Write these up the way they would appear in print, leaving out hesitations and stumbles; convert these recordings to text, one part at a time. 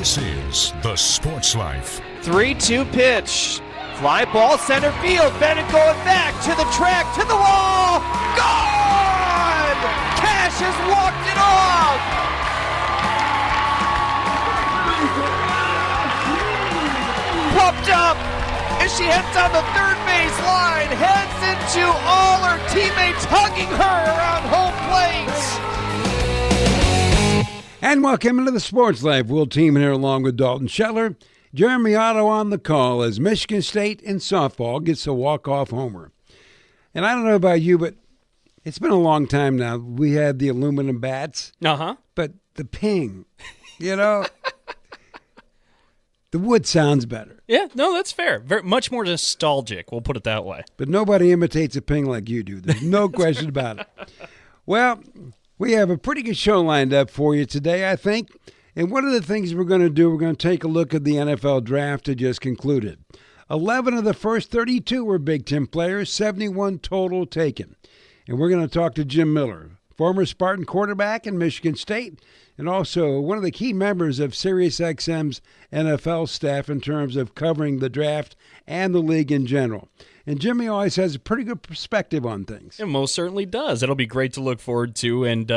This is The Sports Life. 3-2 pitch. Fly ball center field. Bennett going back to the track, to the wall. Gone! Cash has walked it off. Popped up as she heads on the third base line. Heads into all her teammates hugging her around home plate. And welcome into the Sports Life. We'll team here along with Dalton Scheller. Jeremy Otto on the call as Michigan State in softball gets a walk-off homer. And I don't know about you, but it's been a long time now. We had the aluminum bats. Uh-huh. But the ping, the wood sounds better. Yeah, no, that's fair. Very much more nostalgic, we'll put it that way. But nobody imitates a ping like you do. There's no question about it. Well, we have a pretty good show lined up for you today, I think. And one of the things we're going to do, we're going to take a look at the NFL draft that just concluded. 11 of the first 32 were Big Ten players, 71 total taken. And we're going to talk to Jim Miller, former Spartan quarterback in Michigan State, and also one of the key members of SiriusXM's NFL staff in terms of covering the draft and the league in general. And Jimmy always has a pretty good perspective on things. It most certainly does. It'll be great to look forward to. And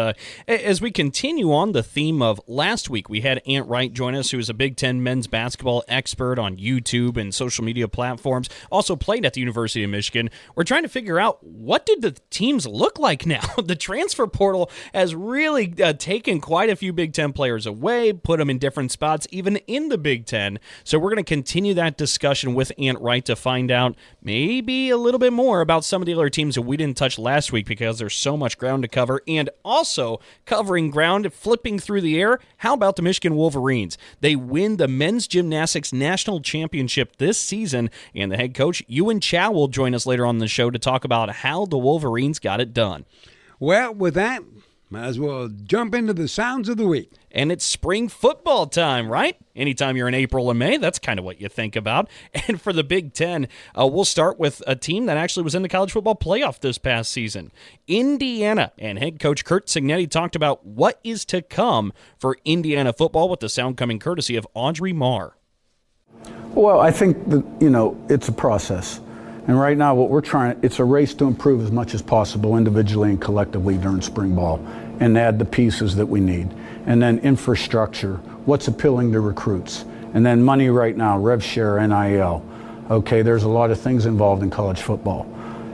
as we continue on the theme of last week, we had Ant Wright join us, who is a Big Ten men's basketball expert on YouTube and social media platforms, also played at the University of Michigan. We're trying to figure out, what did the teams look like now? The transfer portal has really taken quite a few Big Ten players away, put them in different spots, even in the Big Ten. So we're going to continue that discussion with Ant Wright to find out maybe a little bit more about some of the other teams that we didn't touch last week because there's so much ground to cover, and also covering ground, flipping through the air. How about the Michigan Wolverines? They win the men's gymnastics national championship this season, and the head coach, Yuan Xiao, will join us later on in the show to talk about how the Wolverines got it done. Well, with that, might as well jump into the sounds of the week. And it's spring football time, right? Anytime you're in April and May, that's kind of what you think about. And for the Big Ten, we'll start with a team that actually was in the college football playoff this past season. Indiana, and head coach Curt Cignetti talked about what is to come for Indiana football, with the sound coming courtesy of Audrey Marr. Well, I think that, it's a process. And right now what we're trying, it's a race to improve as much as possible individually and collectively during spring ball and add the pieces that we need. And then infrastructure, what's appealing to recruits. And then money right now, rev share, NIL. Okay, there's a lot of things involved in college football.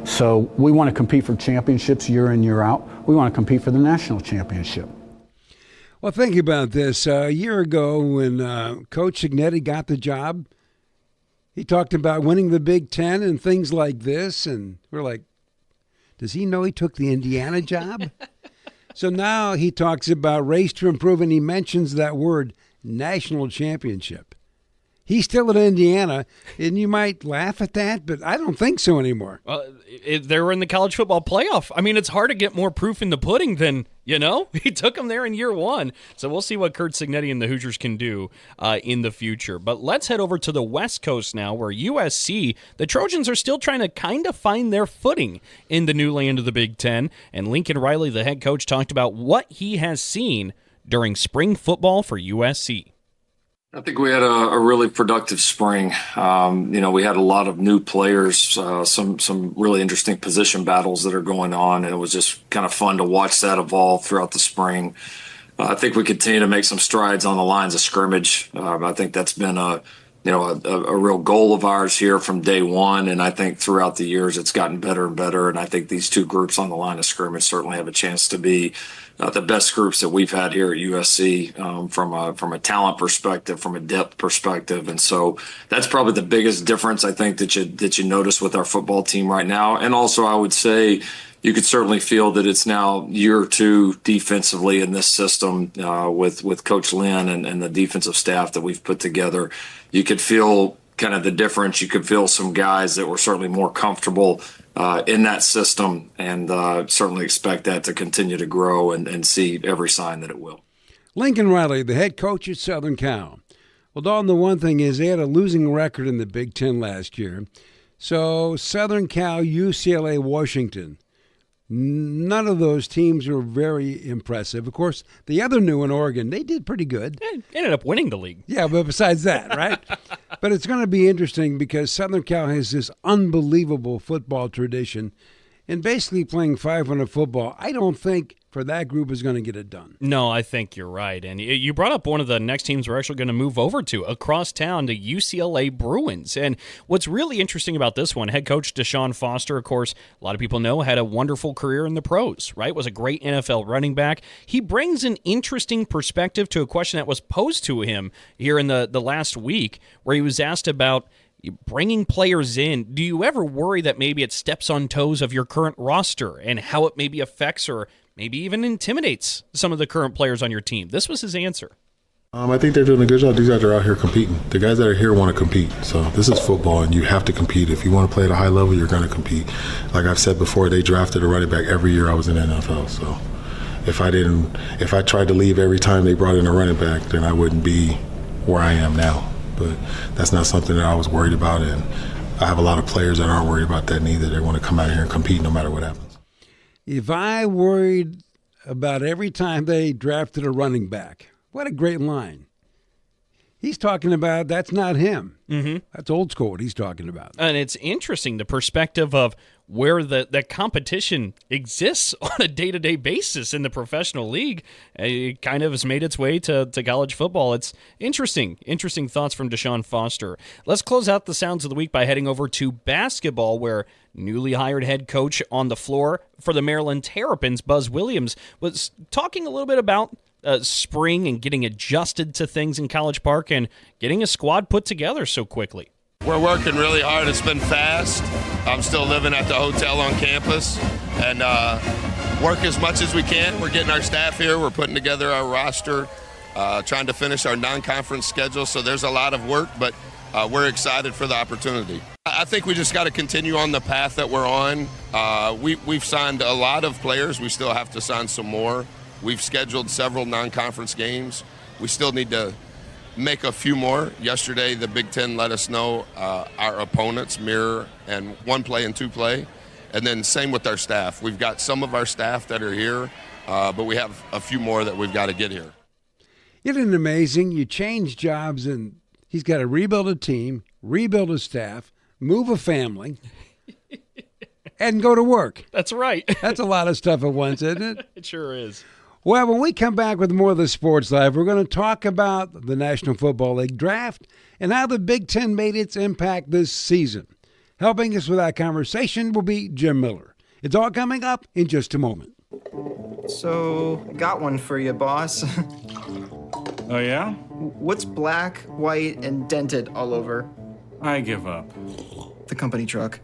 So we want to compete for championships year in, year out. We want to compete for the national championship. Well, think about this. A year ago when Coach Cignetti got the job, he talked about winning the Big Ten and things like this, and we're like, does he know he took the Indiana job? So now he talks about race to improve, and he mentions that word, national championship. He's still at Indiana, and you might laugh at that, but I don't think so anymore. They were in the college football playoff. I mean, it's hard to get more proof in the pudding than, he took them there in year one. So we'll see what Curt Cignetti and the Hoosiers can do in the future. But let's head over to the West Coast now, where USC, the Trojans are still trying to kind of find their footing in the new land of the Big Ten. And Lincoln Riley, the head coach, talked about what he has seen during spring football for USC. I think we had a really productive spring. We had a lot of new players, some really interesting position battles that are going on, and it was just kind of fun to watch that evolve throughout the spring. I think we continue to make some strides on the lines of scrimmage. I think that's been a real goal of ours here from day one, and I think throughout the years it's gotten better and better, and I think these two groups on the line of scrimmage certainly have a chance to be the best groups that we've had here at USC from a talent perspective, from a depth perspective. And so that's probably the biggest difference, I think, that you notice with our football team right now. And also I would say you could certainly feel that it's now year two defensively in this system with Coach Lynn and the defensive staff that we've put together. You could feel kind of the difference. You could feel some guys that were certainly more comfortable in that system, and certainly expect that to continue to grow and see every sign that it will. Lincoln Riley, the head coach at Southern Cal. Well, Dalton, the one thing is they had a losing record in the Big Ten last year. So Southern Cal, UCLA, Washington. None of those teams were very impressive. Of course, the other new one, Oregon, they did pretty good. They ended up winning the league. Yeah, but besides that, right? But it's going to be interesting because Southern Cal has this unbelievable football tradition. And basically playing 500 football, I don't think for that group is going to get it done. No, I think you're right. And you brought up one of the next teams we're actually going to move over to, across town, the UCLA Bruins. And what's really interesting about this one, head coach Deshaun Foster, of course, a lot of people know, had a wonderful career in the pros, right? Was a great NFL running back. He brings an interesting perspective to a question that was posed to him here in the last week, where he was asked about bringing players in. Do you ever worry that maybe it steps on toes of your current roster and how it maybe affects or maybe even intimidates some of the current players on your team? This was his answer. I think they're doing a good job. These guys are out here competing. The guys that are here want to compete. So this is football, and you have to compete. If you want to play at a high level, you're going to compete. Like I've said before, they drafted a running back every year I was in the NFL. So if I tried to leave every time they brought in a running back, then I wouldn't be where I am now. But that's not something that I was worried about, and I have a lot of players that aren't worried about that neither. They want to come out here and compete no matter what happens. If I worried about every time they drafted a running back, what a great line. He's talking about that's not him. Mm-hmm. That's old school what he's talking about. And it's interesting, the perspective of where the competition exists on a day-to-day basis in the professional league. It kind of has made its way to college football. It's interesting thoughts from Deshaun Foster. Let's close out the Sounds of the Week by heading over to basketball, where newly hired head coach on the floor for the Maryland Terrapins, Buzz Williams, was talking a little bit about spring and getting adjusted to things in College Park and getting a squad put together so quickly. We're working really hard. It's been fast. I'm still living at the hotel on campus and work as much as we can. We're getting our staff here. We're putting together our roster, trying to finish our non-conference schedule. So there's a lot of work, but we're excited for the opportunity. I think we just got to continue on the path that we're on. We've signed a lot of players. We still have to sign some more. We've scheduled several non-conference games. We still need to make a few more. Yesterday, the Big Ten let us know our opponents, Mirror and 1-play and 2-play. And then same with our staff. We've got some of our staff that are here, but we have a few more that we've got to get here. Isn't it amazing? You change jobs and he's got to rebuild a team, rebuild a staff, move a family, and go to work. That's right. That's a lot of stuff at once, isn't it? It sure is. Well, when we come back with more of the Sports Live, we're going to talk about the National Football League draft and how the Big Ten made its impact this season. Helping us with that conversation will be Jim Miller. It's all coming up in just a moment. So, got one for you, boss. Oh, yeah? What's black, white, and dented all over? I give up. The company truck.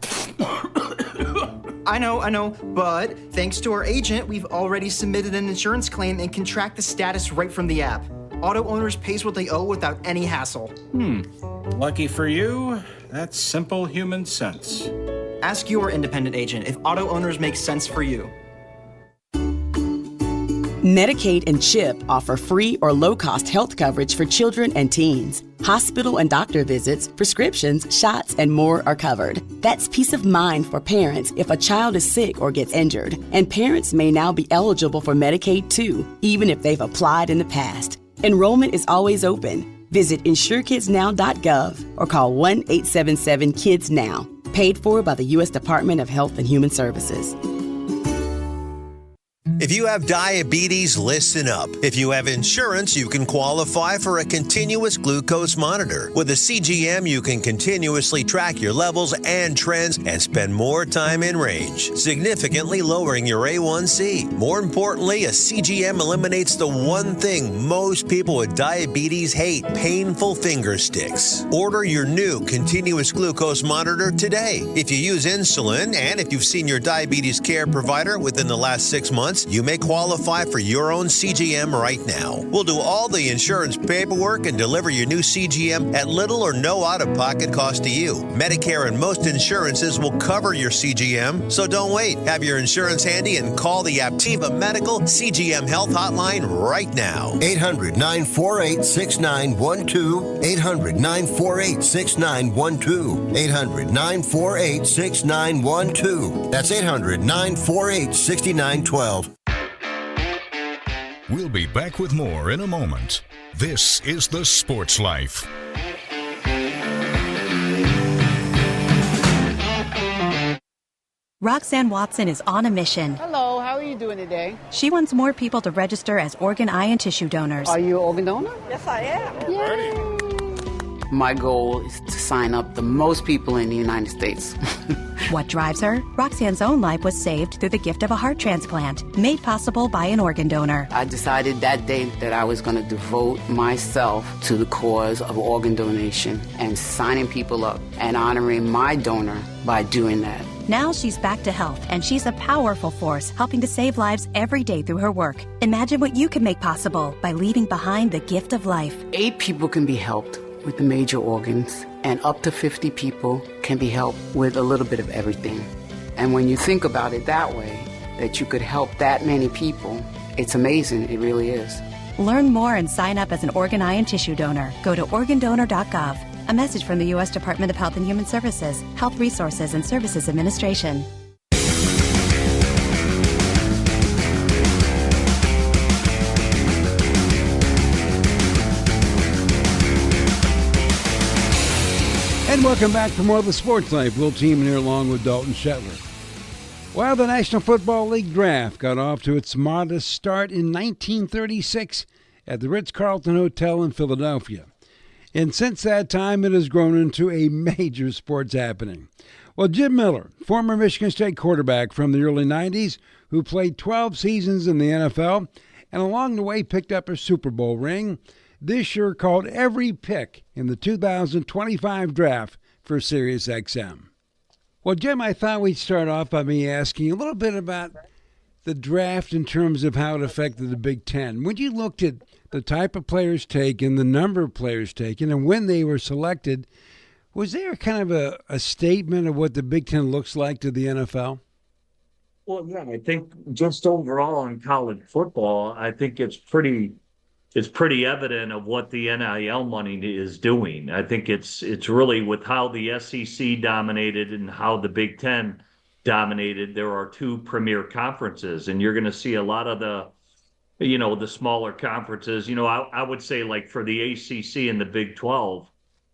I know, but thanks to our agent, we've already submitted an insurance claim and can track the status right from the app. Auto owners pays what they owe without any hassle. Lucky for you, that's simple human sense. Ask your independent agent if auto owners make sense for you. Medicaid and CHIP offer free or low-cost health coverage for children and teens. Hospital and doctor visits, prescriptions, shots, and more are covered. That's peace of mind for parents if a child is sick or gets injured. And parents may now be eligible for Medicaid too, even if they've applied in the past. Enrollment is always open. Visit insurekidsnow.gov or call 1-877-KIDS-NOW. Paid for by the U.S. Department of Health and Human Services. If you have diabetes, listen up. If you have insurance, you can qualify for a continuous glucose monitor. With a CGM, you can continuously track your levels and trends and spend more time in range, significantly lowering your A1C. More importantly, a CGM eliminates the one thing most people with diabetes hate: painful finger sticks. Order your new continuous glucose monitor today. If you use insulin and if you've seen your diabetes care provider within the last 6 months, you may qualify for your own CGM right now. We'll do all the insurance paperwork and deliver your new CGM at little or no out-of-pocket cost to you. Medicare and most insurances will cover your CGM, so don't wait. Have your insurance handy and call the Aptiva Medical CGM Health Hotline right now. 800-948-6912. 800-948-6912. 800-948-6912. That's 800-948-6912. We'll be back with more in a moment. This is The Sports Life. Roxanne Watson is on a mission. Hello, how are you doing today? She wants more people to register as organ, eye, and tissue donors. Are you an organ donor? Yes, I am. Yay. My goal is to sign up the most people in the United States. What drives her? Roxanne's own life was saved through the gift of a heart transplant, made possible by an organ donor. I decided that day that I was going to devote myself to the cause of organ donation and signing people up and honoring my donor by doing that. Now she's back to health, and she's a powerful force helping to save lives every day through her work. Imagine what you can make possible by leaving behind the gift of life. 8 people can be helped with the major organs, and up to 50 people can be helped with a little bit of everything. And when you think about it that way, that you could help that many people, it's amazing. It really is. Learn more and sign up as an organ, eye, and tissue donor. Go to organdonor.gov. A message from the U.S. Department of Health and Human Services, Health Resources and Services Administration. And welcome back for more of the Sports Life. We'll team here along with Dalton Shetler. Well, the National Football League draft got off to its modest start in 1936 at the Ritz-Carlton Hotel in Philadelphia. And since that time, it has grown into a major sports happening. Well, Jim Miller, former Michigan State quarterback from the early 90s, who played 12 seasons in the NFL and along the way picked up a Super Bowl ring, this year called every pick in the 2025 draft for SiriusXM. Well, Jim, I thought we'd start off by me asking a little bit about the draft in terms of how it affected the Big Ten. When you looked at the type of players taken, the number of players taken, and when they were selected, was there kind of a statement of what the Big Ten looks like to the NFL? Well, yeah, I think just overall in college football, I think it's pretty evident of what the NIL money is doing. I think it's really with how the SEC dominated and how the Big Ten dominated. There are 2 premier conferences, and you're going to see a lot of the smaller conferences. I would say, like, for the ACC and the Big 12,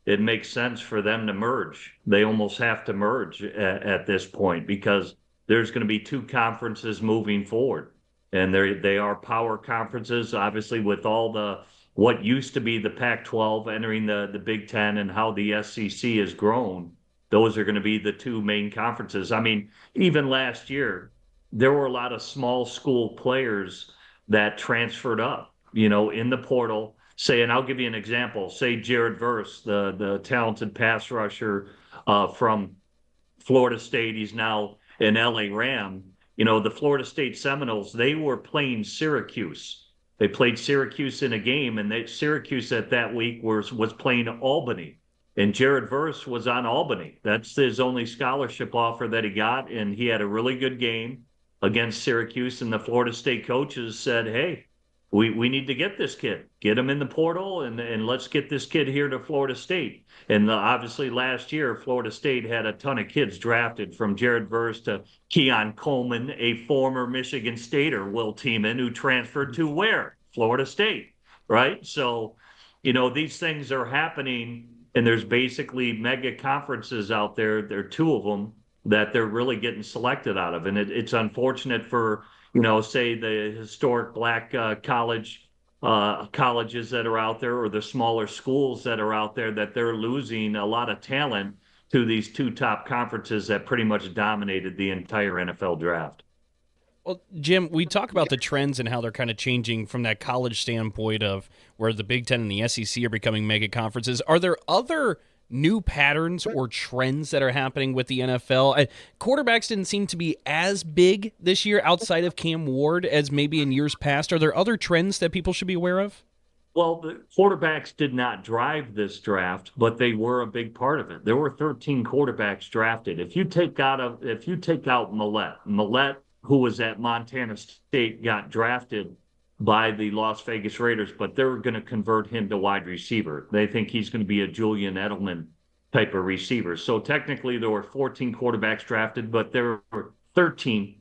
it makes sense for them to merge. They almost have to merge at this point because there's going to be 2 conferences moving forward. And they are power conferences, obviously, with all what used to be the Pac-12 entering the Big Ten and how the SEC has grown. Those are going to be the 2 main conferences. I mean, even last year, there were a lot of small school players that transferred up, in the portal. And I'll give you an example. Say Jared Verse, the talented pass rusher from Florida State. He's now an LA Ram. The Florida State Seminoles, they were playing Syracuse. They played Syracuse in a game, and Syracuse at that week was playing Albany. And Jared Verse was on Albany. That's his only scholarship offer that he got, and he had a really good game against Syracuse. And the Florida State coaches said, hey, we need to get this kid. Get him in the portal, and let's get this kid here to Florida State. And obviously last year, Florida State had a ton of kids drafted, from Jared Verse to Keon Coleman, a former Michigan Stater, Will Tiemann, who transferred to where? Florida State, right? So, these things are happening, and there's basically mega conferences out there. There are 2 of them that they're really getting selected out of. And it's unfortunate for, say the historic black colleges that are out there, or the smaller schools that are out there, that they're losing a lot of talent to these 2 top conferences that pretty much dominated the entire NFL draft. Well, Jim, we talk about the trends and how they're kind of changing from that college standpoint of where the Big Ten and the SEC are becoming mega conferences. Are there other new patterns or trends that are happening with the NFL? Quarterbacks didn't seem to be as big this year outside of Cam Ward as maybe in years past. Are there other trends that people should be aware of? Well, the quarterbacks did not drive this draft, but they were a big part of it. There were 13 quarterbacks drafted. If you take out Millett, who was at Montana State, got drafted by the Las Vegas Raiders, but they're going to convert him to wide receiver. They think he's going to be a Julian Edelman type of receiver. So technically there were 14 quarterbacks drafted, but there were 13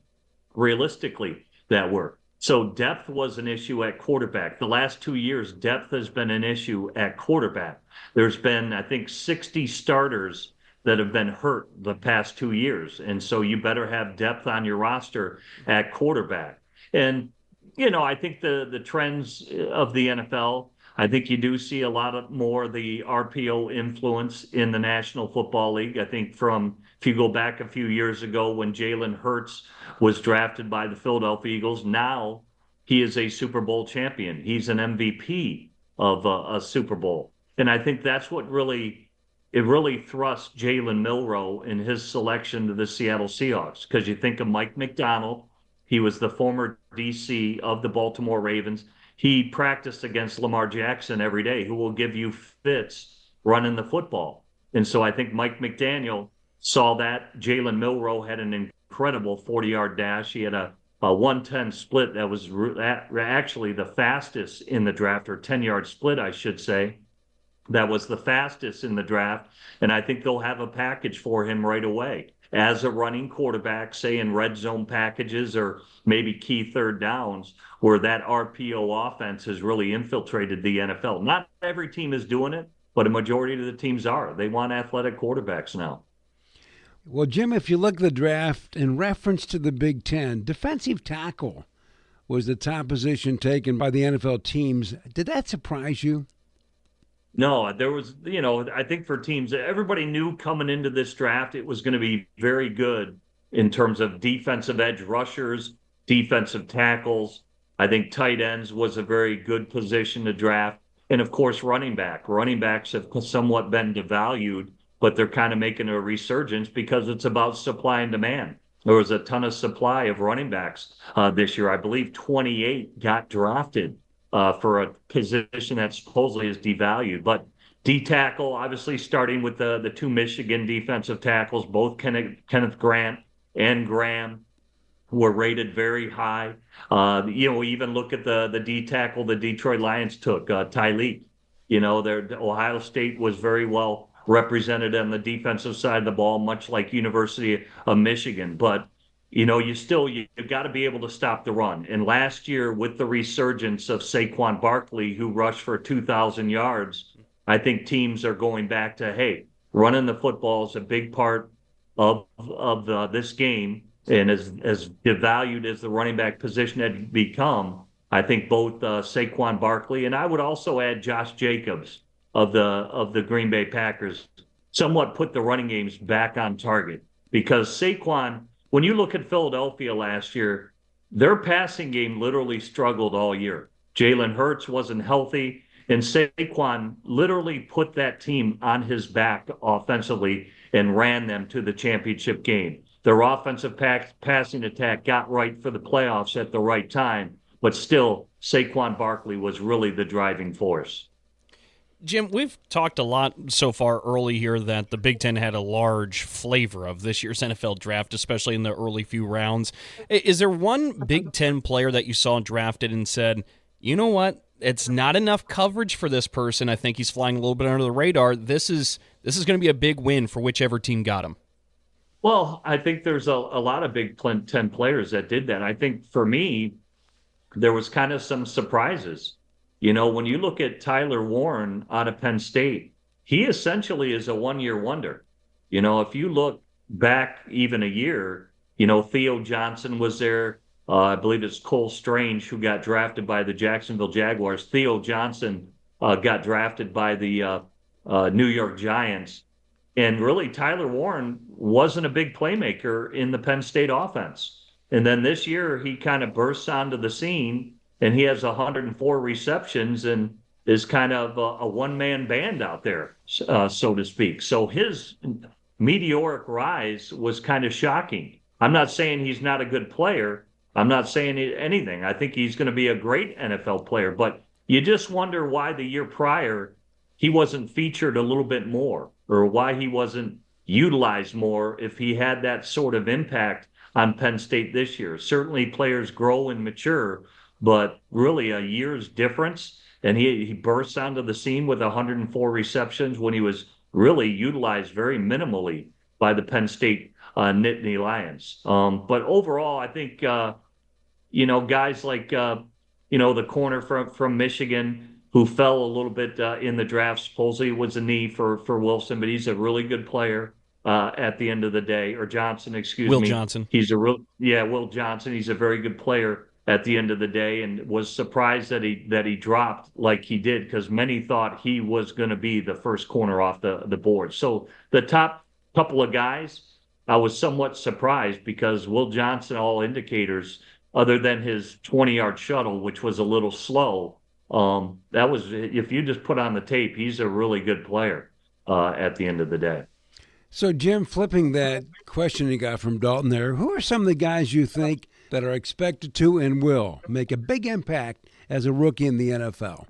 realistically that were. So depth was an issue at quarterback. The last 2 years, depth has been an issue at quarterback. There's been, I think, 60 starters that have been hurt the past 2 years. And so you better have depth on your roster at quarterback. And, I think the trends of the NFL, I think you do see a lot more of the RPO influence in the National Football League. I think if you go back a few years ago when Jalen Hurts was drafted by the Philadelphia Eagles, now he is a Super Bowl champion. He's an MVP of a Super Bowl. And I think that's what really thrust Jalen Milroe in his selection to the Seattle Seahawks. Because you think of Mike McDonald, he was the former DC of the Baltimore Ravens. He practiced against Lamar Jackson every day, who will give you fits running the football. And so I think Mike McDaniel saw that. Jalen Milroe had an incredible 40-yard dash. He had a 110 split that was actually the fastest in the draft, or 10-yard split, I should say. That was the fastest in the draft. And I think they'll have a package for him right away as a running quarterback, say in red zone packages or maybe key third downs, where that RPO offense has really infiltrated the NFL. Not every team is doing it, but a majority of the teams are. They want athletic quarterbacks now. Well, Jim, if you look at the draft in reference to the Big Ten, defensive tackle was the top position taken by the NFL teams. Did that surprise you? No, there was, I think for teams, everybody knew coming into this draft it was going to be very good in terms of defensive edge rushers, defensive tackles. I think tight ends was a very good position to draft. And, of course, running back. Running backs have somewhat been devalued, but they're kind of making a resurgence because it's about supply and demand. There was a ton of supply of running backs this year. I believe 28 got drafted for a position that supposedly is devalued. But D-tackle, obviously starting with the two Michigan defensive tackles, both Kenneth Grant and Graham were rated very high. Even look at the D-tackle the Detroit Lions took, Tyleek. Ohio State was very well represented on the defensive side of the ball, much like University of Michigan. But you've got to be able to stop the run. And last year, with the resurgence of Saquon Barkley, who rushed for 2,000 yards, I think teams are going back to, hey, running the football is a big part of this game. And as devalued as the running back position had become, I think both Saquon Barkley and I would also add Josh Jacobs of the Green Bay Packers somewhat put the running games back on target. Because Saquon, when you look at Philadelphia last year, their passing game literally struggled all year. Jalen Hurts wasn't healthy, and Saquon literally put that team on his back offensively and ran them to the championship game. Their offensive passing attack got right for the playoffs at the right time, but still, Saquon Barkley was really the driving force. Jim, we've talked a lot so far early here that the Big Ten had a large flavor of this year's NFL draft, especially in the early few rounds. Is there one Big Ten player that you saw drafted and said, you know what, it's not enough coverage for this person. I think he's flying a little bit under the radar. This is going to be a big win for whichever team got him. Well, I think there's a lot of Big Ten players that did that. I think for me, there was kind of some surprises. When you look at Tyler Warren out of Penn State, he essentially is a one-year wonder. If you look back even a year, Theo Johnson was there. I believe it's Cole Strange who got drafted by the Jacksonville Jaguars. Theo Johnson got drafted by the New York Giants. And really, Tyler Warren wasn't a big playmaker in the Penn State offense. And then this year, he kind of bursts onto the scene, and he has 104 receptions and is kind of a one-man band out there, so to speak. So his meteoric rise was kind of shocking. I'm not saying he's not a good player. I'm not saying anything. I think he's going to be a great NFL player, but you just wonder why the year prior he wasn't featured a little bit more, or why he wasn't utilized more if he had that sort of impact on Penn State this year. Certainly players grow and mature, but really a year's difference. And he bursts onto the scene with 104 receptions when he was really utilized very minimally by the Penn State Nittany Lions. But overall, I think, guys like, the corner from Michigan who fell a little bit in the draft, supposedly was a knee for Wilson, but he's a really good player at the end of the day. Or Johnson, excuse me. Will Johnson. Will Johnson. He's a very good player at the end of the day, and was surprised that he dropped like he did, because many thought he was going to be the first corner off the board. So the top couple of guys, I was somewhat surprised, because Will Johnson, all indicators, other than his 20-yard shuttle, which was a little slow, that was, if you just put on the tape, he's a really good player at the end of the day. So, Jim, flipping that question you got from Dalton there, who are some of the guys you think that are expected to and will make a big impact as a rookie in the NFL?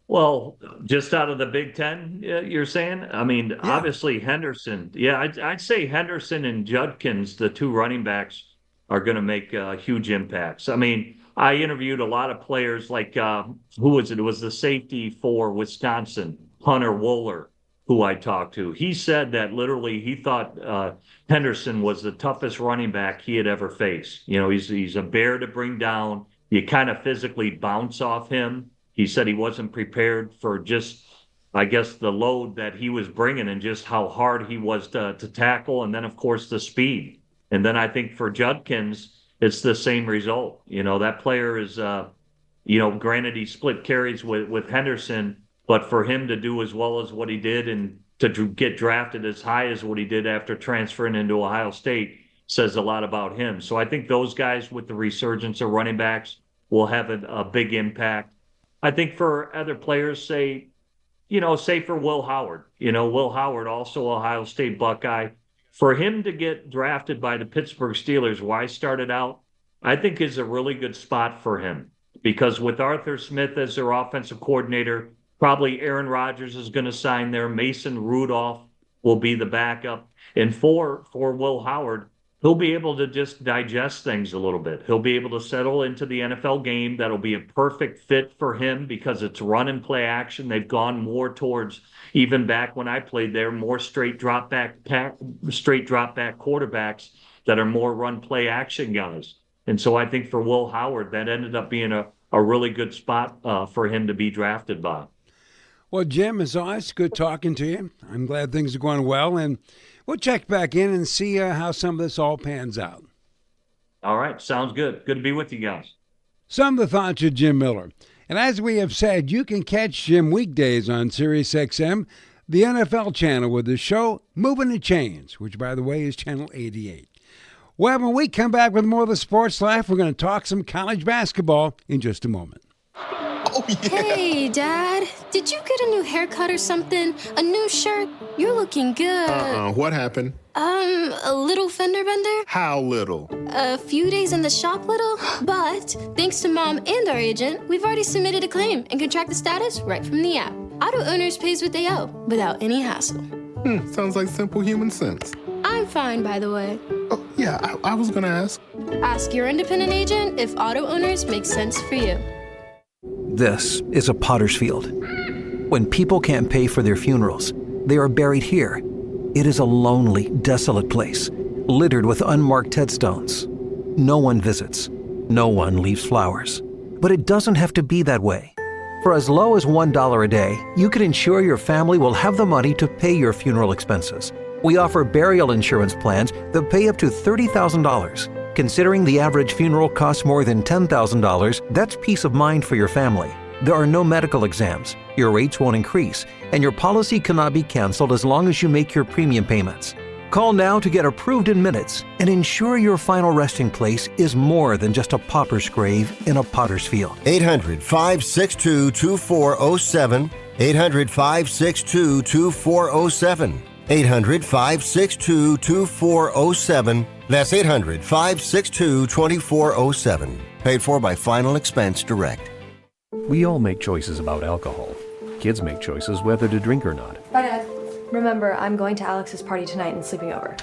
Well, just out of the Big Ten, you're saying? I mean, Obviously Henderson. Yeah, I'd say Henderson and Judkins, the two running backs, are going to make huge impacts. I mean, I interviewed a lot of players like, who was it? It was the safety for Wisconsin, Hunter Wohler, who I talked to. He said that literally he thought Henderson was the toughest running back he had ever faced. He's a bear to bring down. You kind of physically bounce off him. He said he wasn't prepared for just, I guess, the load that he was bringing and just how hard he was to tackle. And then, of course, the speed. And then I think for Judkins, it's the same result. That player is, granted he split carries with Henderson, but for him to do as well as what he did and to get drafted as high as what he did after transferring into Ohio State says a lot about him. So I think those guys with the resurgence of running backs will have a big impact. I think for other players, say for Will Howard. Will Howard, also Ohio State Buckeye. For him to get drafted by the Pittsburgh Steelers, where I started out, I think is a really good spot for him. Because with Arthur Smith as their offensive coordinator, probably Aaron Rodgers is going to sign there. Mason Rudolph will be the backup. And for Will Howard, he'll be able to just digest things a little bit. He'll be able to settle into the NFL game. That'll be a perfect fit for him because it's run and play action. They've gone more towards, even back when I played there, more straight drop back quarterbacks that are more run play action guys. And so I think for Will Howard, that ended up being a really good spot for him to be drafted by. Well, Jim, as always, good talking to you. I'm glad things are going well, and we'll check back in and see how some of this all pans out. All right, sounds good. Good to be with you guys. Some of the thoughts of Jim Miller. And as we have said, you can catch Jim weekdays on SiriusXM, the NFL channel, with the show Moving the Chains, which, by the way, is channel 88. Well, when we come back with more of the Sports Life, we're going to talk some college basketball in just a moment. Oh, yeah. Hey, Dad. Did you get a new haircut or something? A new shirt? You're looking good. What happened? A little fender bender? How little? A few days in the shop little. But thanks to Mom and our agent, we've already submitted a claim and can track the status right from the app. Auto Owners pays what they owe without any hassle. Sounds like simple human sense. I'm fine, by the way. Oh, yeah, I was going to ask. Ask your independent agent if Auto Owners makes sense for you. This is a potter's field. When people can't pay for their funerals, they are buried here. It is a lonely, desolate place, littered with unmarked headstones. No one visits. No one leaves flowers. But it doesn't have to be that way. For as low as $1 a day, you can ensure your family will have the money to pay your funeral expenses. We offer burial insurance plans that pay up to $30,000. Considering the average funeral costs more than $10,000, that's peace of mind for your family. There are no medical exams, your rates won't increase, and your policy cannot be canceled as long as you make your premium payments. Call now to get approved in minutes and ensure your final resting place is more than just a pauper's grave in a potter's field. 800-562-2407. 800-562-2407. 800-562-2407. That's 800-562-2407. Paid for by Final Expense Direct. We all make choices about alcohol. Kids make choices whether to drink or not. Bye, Dad. Remember, I'm going to Alex's party tonight and sleeping over.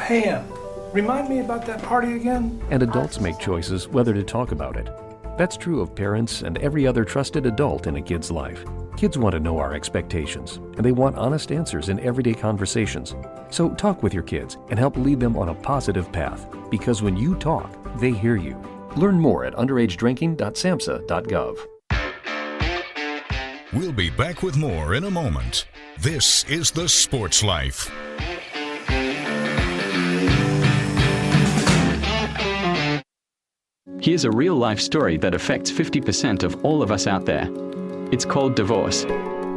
Hey, Em, remind me about that party again? And adults make choices whether to talk about it. That's true of parents and every other trusted adult in a kid's life. Kids want to know our expectations, and they want honest answers in everyday conversations. So talk with your kids and help lead them on a positive path, because when you talk, they hear you. Learn more at underagedrinking.samhsa.gov. We'll be back with more in a moment. This is The Sports Life. Here's a real-life story that affects 50% of all of us out there. It's called divorce.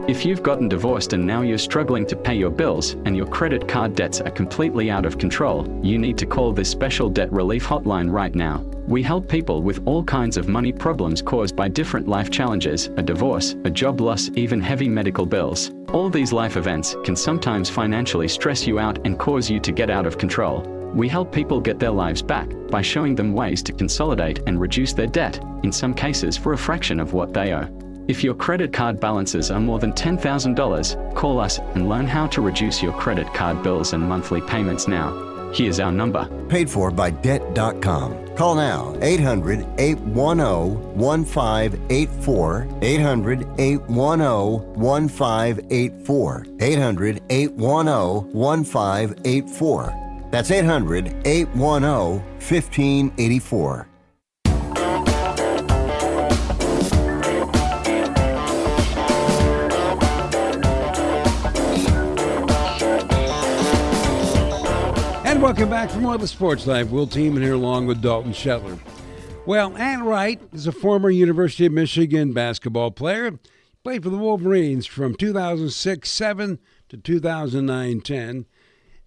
If you've gotten divorced and now you're struggling to pay your bills and your credit card debts are completely out of control, you need to call this special debt relief hotline right now. We help people with all kinds of money problems caused by different life challenges, a divorce, a job loss, even heavy medical bills. All these life events can sometimes financially stress you out and cause you to get out of control. We help people get their lives back by showing them ways to consolidate and reduce their debt, in some cases for a fraction of what they owe. If your credit card balances are more than $10,000, call us and learn how to reduce your credit card bills and monthly payments now. Here's our number. Paid for by Debt.com. Call now, 800-810-1584, 800-810-1584, 800-810-1584. That's 800-810-1584. And welcome back for more of the Sports Life. Will Teeman here along with Dalton Shetler. Well, Ant Wright is a former University of Michigan basketball player. Played for the Wolverines from 2006-07 to 2009-10.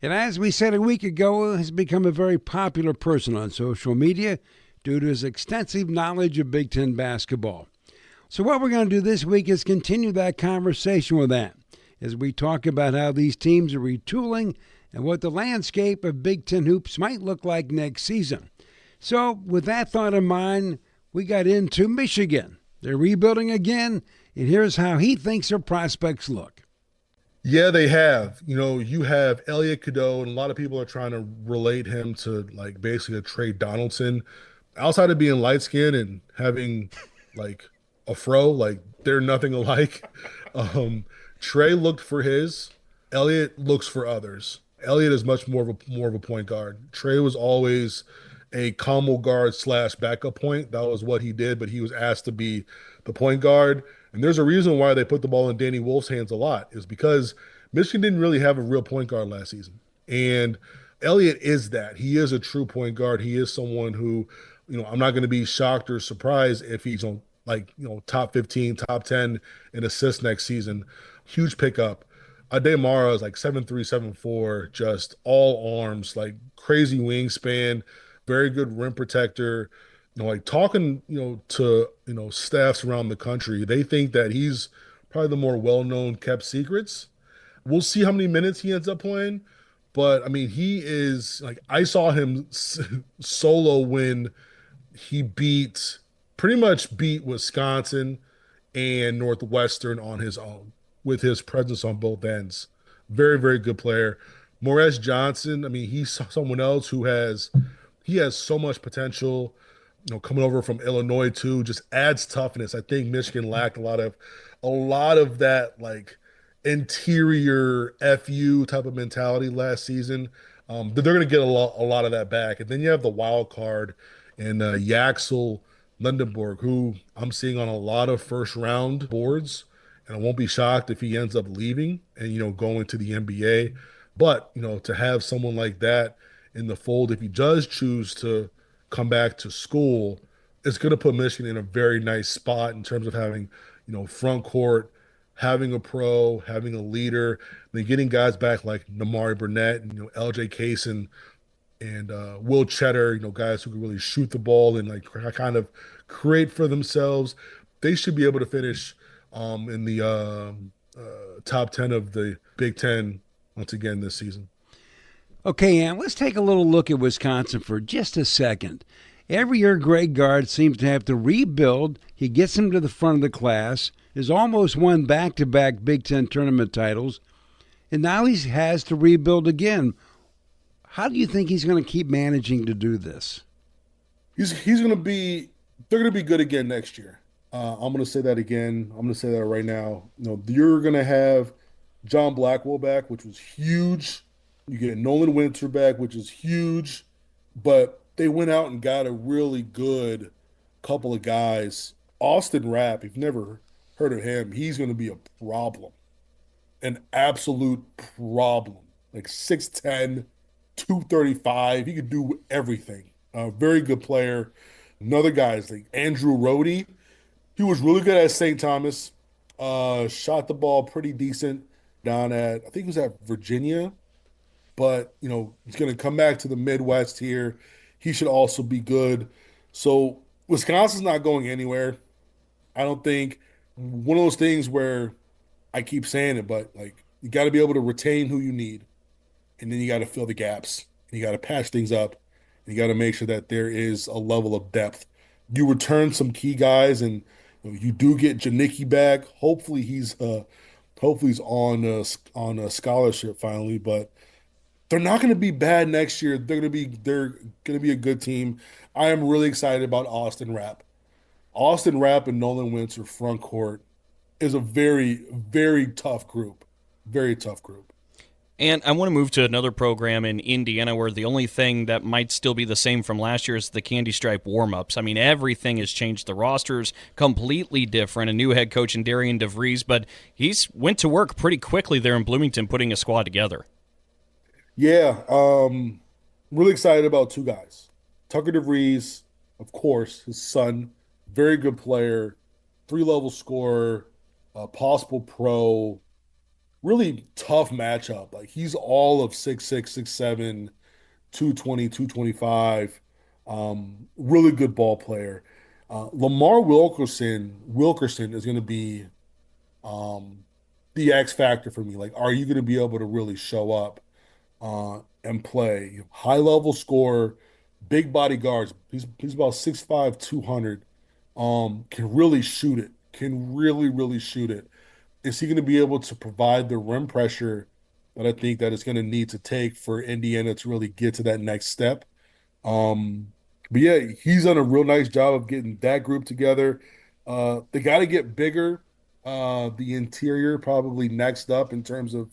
And as we said a week ago, has become a very popular person on social media due to his extensive knowledge of Big Ten basketball. So what we're going to do this week is continue that conversation with Ant as we talk about how these teams are retooling and what the landscape of Big Ten hoops might look like next season. So with that thought in mind, we got into Michigan. They're rebuilding again, and here's how he thinks their prospects look. Yeah, they have. You know, you have Elliot Cadeau, and a lot of people are trying to relate him to, like, basically a Trey Donaldson. Outside of being light-skinned and having, like, a fro, like, they're nothing alike. Trey looked for his. Elliot looks for others. Elliot is much more of a point guard. Trey was always a combo guard / backup point. That was what he did, but he was asked to be the point guard. And there's a reason why they put the ball in Danny Wolf's hands a lot, is because Michigan didn't really have a real point guard last season. And Elliot is that. He is a true point guard. He is someone who, you know, I'm not going to be shocked or surprised if he's on, like, you know, top 15, top 10 in assists next season. Huge pickup. Ademara is like 7'3", 7'4", just all arms, like crazy wingspan, very good rim protector. You know, like talking, you know, to, you know, staffs around the country, they think that he's probably the more well-known kept secrets. We'll see how many minutes he ends up playing, but I mean, he is like, I saw him solo when he pretty much beat Wisconsin and Northwestern on his own, with his presence on both ends. Very, very good player. Morris Johnson, I mean, he's someone else who has so much potential, you know, coming over from Illinois too, just adds toughness. I think Michigan lacked a lot of that, like, interior FU type of mentality last season. They're going to get a lot of that back. And then you have the wild card in Yaxel Lundenborg, who I'm seeing on a lot of first round boards. And I won't be shocked if he ends up leaving and, you know, going to the NBA. But, you know, to have someone like that in the fold, if he does choose to come back to school, it's going to put Michigan in a very nice spot in terms of having, you know, front court having a pro, having a leader, then getting guys back like Namari Burnett and LJ Case and Will Cheddar, guys who can really shoot the ball and like kind of create for themselves. They should be able to finish in the top 10 of the Big Ten once again this season. Okay, Ant, let's take a little look at Wisconsin for just a second. Every year, Greg Gard seems to have to rebuild. He gets him to the front of the class, has almost won back-to-back Big Ten tournament titles, and now he has to rebuild again. How do you think he's going to keep managing to do this? He's going to be – they're going to be good again next year. I'm going to say that again. I'm going to say that right now. You're going to have John Blackwell back, which was huge. You get Nolan Winter back, which is huge. But they went out and got a really good couple of guys. Austin Rapp, if you've never heard of him, he's going to be a problem. An absolute problem. Like 6'10", 235. He could do everything. Very good player. Another guy is like Andrew Rohde. He was really good at St. Thomas. Shot the ball pretty decent down at, I think he was at Virginia. But, he's going to come back to the Midwest here. He should also be good. So Wisconsin's not going anywhere. I don't think one of those things where I keep saying it, but like you got to be able to retain who you need. And then you got to fill the gaps. And you got to patch things up. And you got to make sure that there is a level of depth. You return some key guys, and you do get Janicki back. Hopefully he's on a scholarship finally, but they're not going to be bad next year. They're going to be a good team. I am really excited about Austin Rapp. Austin Rapp and Nolan Winter front court is a very, very tough group. Very tough group. And I want to move to another program in Indiana where the only thing that might still be the same from last year is the Candy Stripe warm-ups. I mean, everything has changed. The roster's completely different. A new head coach in Darian DeVries, but he's went to work pretty quickly there in Bloomington putting a squad together. Yeah, really excited about two guys. Tucker DeVries, of course, his son, very good player, 3-level scorer, possible pro, really tough matchup. Like he's all of 6'6", 6'7", 220, 225. Really good ball player. Lamar Wilkerson is going to be the X factor for me. Like, are you going to be able to really show up and play? High level scorer, big body guards. He's about 6'5", 200. Can really shoot it. Can really shoot it. Is he going to be able to provide the rim pressure that I think that it's going to need to take for Indiana to really get to that next step? But yeah, he's done a real nice job of getting that group together. They got to get bigger. The interior probably next up in terms of,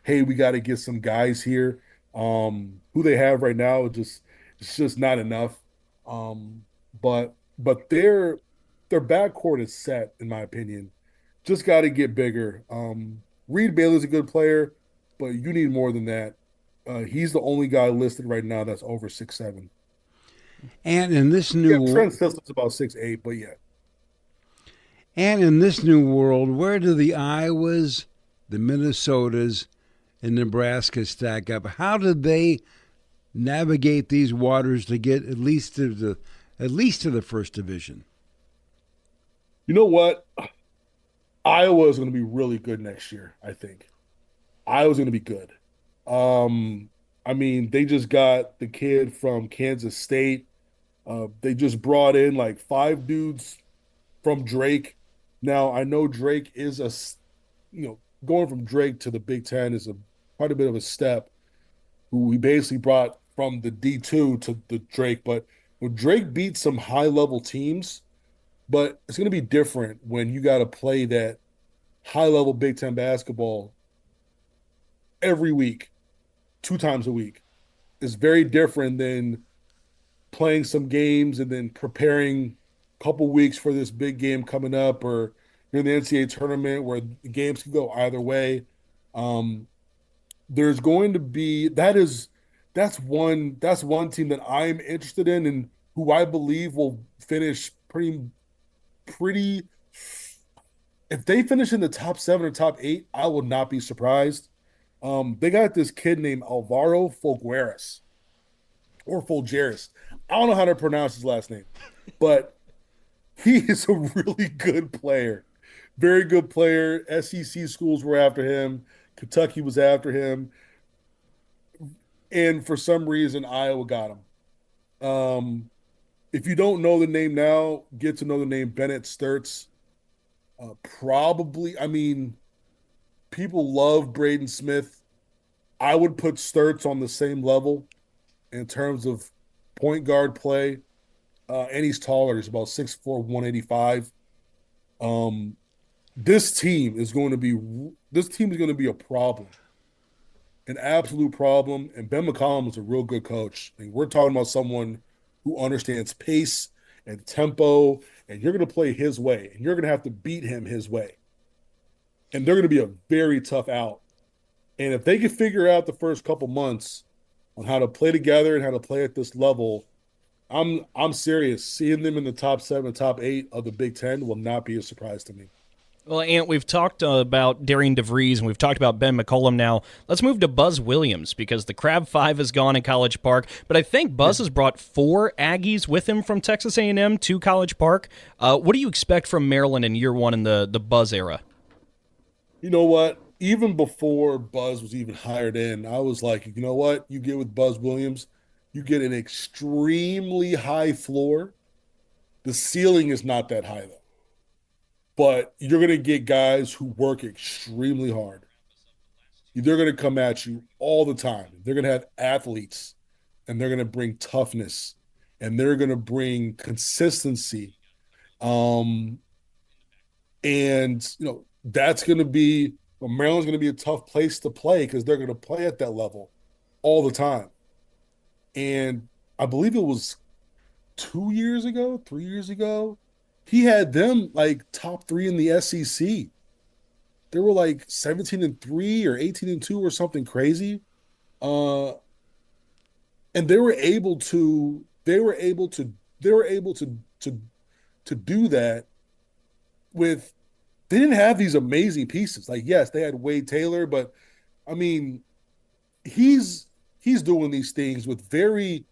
hey, we got to get some guys here. Who they have right now it's just not enough. But their backcourt is set, in my opinion. Just got to get bigger. Reed Bailey's a good player, but you need more than that. He's the only guy listed right now that's over 6'7". And in this new Trent Stilson's about 6'8", but yeah. And in this new world, where do the Iowas, the Minnesotas, and Nebraska stack up? How did they navigate these waters to get at least to the first division? You know what? Iowa is going to be really good next year, I think. Iowa's going to be good. I mean, they just got the kid from Kansas State. They just brought in like 5 dudes from Drake. Now, I know Drake is going from Drake to the Big Ten is quite a bit of a step. Who we basically brought from the D2 to the Drake. But Drake beat some high-level teams. But it's going to be different when you got to play that high-level Big Ten basketball every week, 2 times a week. It's very different than playing some games and then preparing a couple weeks for this big game coming up, or you're in the NCAA tournament where the games can go either way. There's going to be that's one team that I'm interested in and who I believe will finish pretty if they finish in the top 7 or top 8, I will not be surprised. They got this kid named Alvaro Folgueras or Folgeras. I don't know how to pronounce his last name, but he is a really good player. Very good player. SEC schools were after him. Kentucky was after him. And for some reason, Iowa got him. If you don't know the name now, get to know the name Bennett Sturtz. Probably, I mean, people love Braden Smith. I would put Sturtz on the same level in terms of point guard play. And he's taller. He's about 6'4", 185. This team is going to be a problem, an absolute problem. And Ben McCollum is a real good coach. I mean, we're talking about someone who understands pace and tempo, and you're going to play his way, and you're going to have to beat him his way. And they're going to be a very tough out. And if they can figure out the first couple months on how to play together and how to play at this level, I'm serious. Seeing them in the top 7, top 8 of the Big Ten will not be a surprise to me. Well, Ant, we've talked about Darian DeVries, and we've talked about Ben McCollum now. Let's move to Buzz Williams, because the Crab 5 is gone in College Park, but I think Buzz has brought 4 Aggies with him from Texas A&M to College Park. What do you expect from Maryland in year 1 in the Buzz era? You know what? Even before Buzz was even hired in, I was like, you know what? You get with Buzz Williams, you get an extremely high floor. The ceiling is not that high, though. But you're going to get guys who work extremely hard. They're going to come at you all the time. They're going to have athletes, and they're going to bring toughness, and they're going to bring consistency. And, that's going to be – Maryland's going to be a tough place to play because they're going to play at that level all the time. And I believe it was 3 years ago, he had them like top 3 in the SEC. They were like 17-3 or 18-2 or something crazy. And they were able to do that with, they didn't have these amazing pieces. Like, yes, they had Wade Taylor, but I mean, he's doing these things with very,